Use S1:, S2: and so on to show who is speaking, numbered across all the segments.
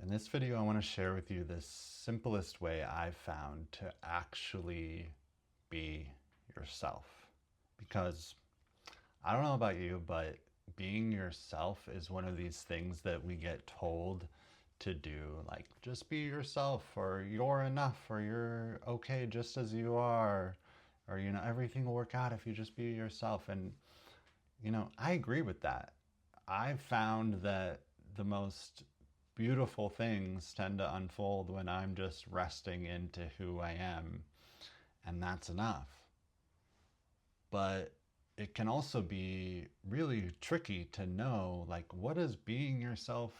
S1: In this video, I want to share with you the simplest way I've found to actually be yourself. Because I don't know about you, but being yourself is one of these things that we get told to do. Like, just be yourself, or you're enough, or you're okay just as you are, or, everything will work out if you just be yourself. And, I agree with that. I've found that the most beautiful things tend to unfold when I'm just resting into who I am, and that's enough. But it can also be really tricky to know, like, what does being yourself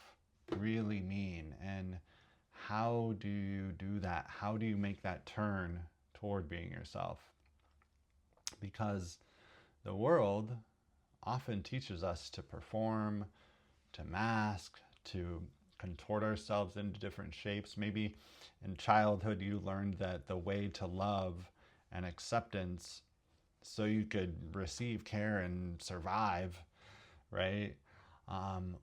S1: really mean, and how do you do that? How do you make that turn toward being yourself? Because the world often teaches us to perform, to mask, to contort ourselves into different shapes. Maybe in childhood you learned that the way to love and acceptance so you could receive care and survive, right?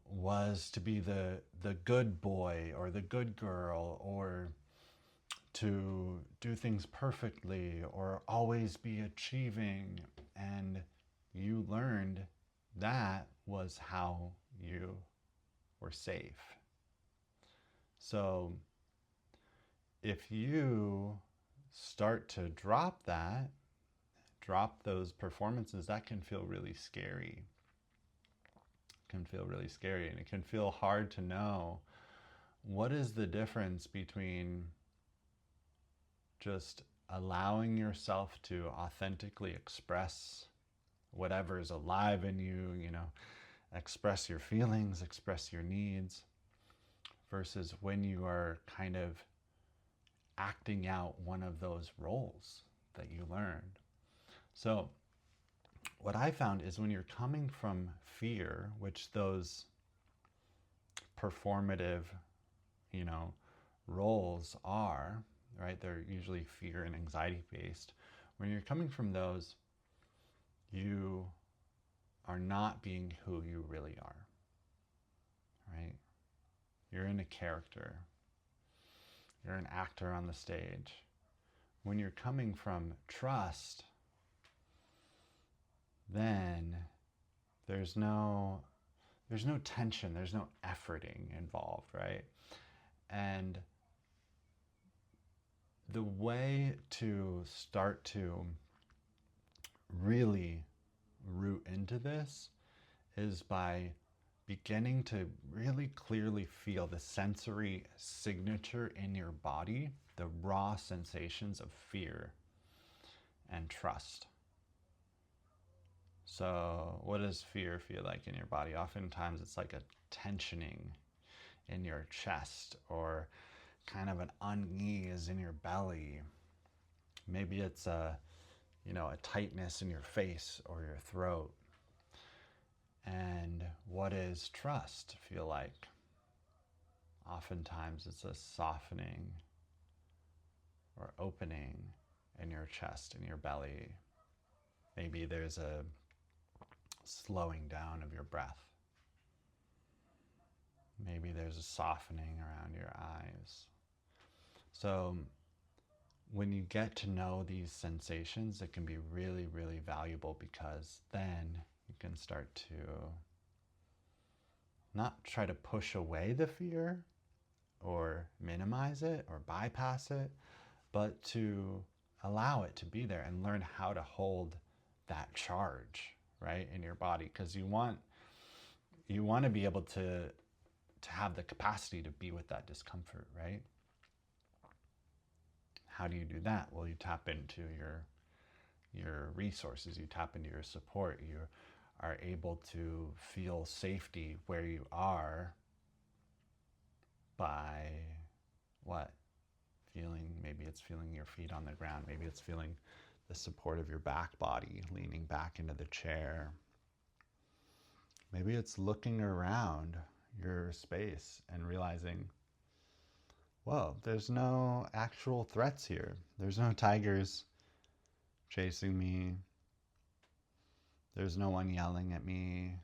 S1: Was to be the good boy or the good girl, or to do things perfectly, or always be achieving. And you learned that was how you were safe. So if you start to drop those performances, that can feel really scary. It can feel really scary, and it can feel hard to know what is the difference between just allowing yourself to authentically express whatever's alive in you, express your feelings, express your needs, versus when you are kind of acting out one of those roles that you learned. So what I found is when you're coming from fear, which those performative, roles are, right? They're usually fear and anxiety based. When you're coming from those, you are not being who you really are, right? You're in a character. You're an actor on the stage. When you're coming from trust, then there's no tension, there's no efforting involved, right? And the way to start to really root into this is by beginning to really clearly feel the sensory signature in your body, the raw sensations of fear and trust. So what does fear feel like in your body? Oftentimes it's like a tensioning in your chest, or kind of an unease in your belly. Maybe it's a tightness in your face or your throat. And what does trust feel like? Oftentimes it's a softening or opening in your chest, in your belly. Maybe there's a slowing down of your breath. Maybe there's a softening around your eyes. So when you get to know these sensations, it can be really, really valuable, because then you can start to not try to push away the fear or minimize it or bypass it, but to allow it to be there and learn how to hold that charge, right, in your body. Because you want to be able to have the capacity to be with that discomfort, right? How do you do that? Well, you tap into your resources, you tap into your support, you are able to feel safety where you are by what? Maybe it's feeling your feet on the ground, maybe it's feeling the support of your back body, leaning back into the chair. Maybe it's looking around your space and realizing, whoa, there's no actual threats here. There's no tigers chasing me. There's no one yelling at me.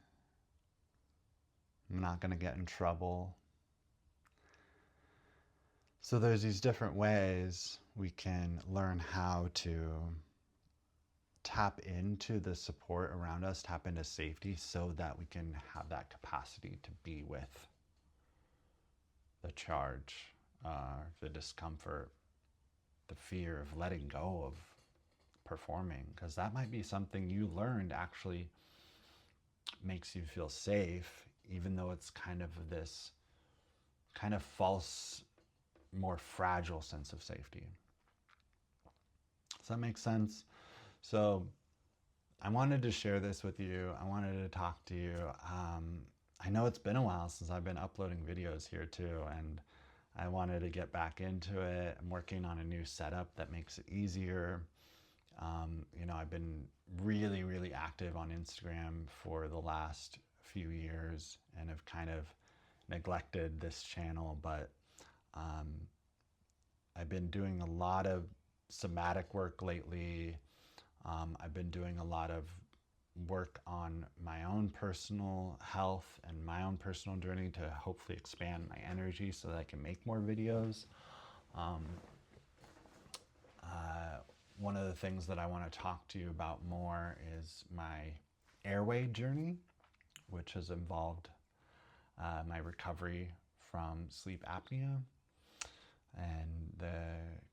S1: I'm not going to get in trouble. So there's these different ways we can learn how to tap into the support around us, tap into safety so that we can have that capacity to be with the charge, the discomfort, the fear of letting go of performing, because that might be something you learned actually makes you feel safe, even though it's kind of this kind of false, more fragile sense of safety. Does that make sense? So I wanted to share this with you. I wanted to talk to you. I know it's been a while since I've been uploading videos here too, and I wanted to get back into it. I'm working on a new setup that makes it easier. I've been really, really active on Instagram for the last few years and have kind of neglected this channel, but I've been doing a lot of somatic work lately. I've been doing a lot of work on my own personal health and my own personal journey to hopefully expand my energy so that I can make more videos. One of the things that I want to talk to you about more is my airway journey, which has involved my recovery from sleep apnea and the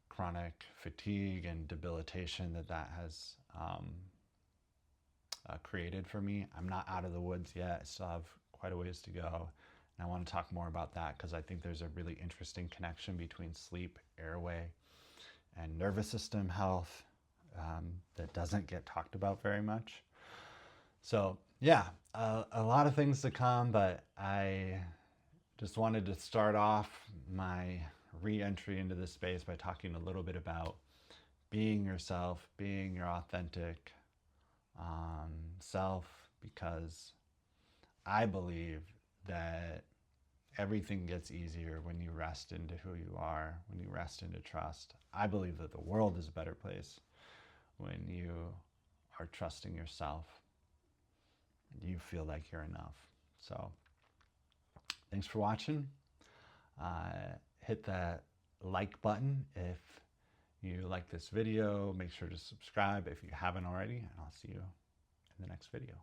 S1: chronic fatigue and debilitation that has created for me. I'm not out of the woods yet. I still have quite a ways to go. And I want to talk more about that because I think there's a really interesting connection between sleep, airway, and nervous system health that doesn't get talked about very much. So yeah, a lot of things to come, but I just wanted to start off my re-entry into this space by talking a little bit about being yourself, being your authentic self, because I believe that everything gets easier when you rest into who you are, when you rest into trust. I believe that the world is a better place when you are trusting yourself and you feel like you're enough. So thanks for watching. Hit that like button if you like this video. Make sure to subscribe if you haven't already, and I'll see you in the next video.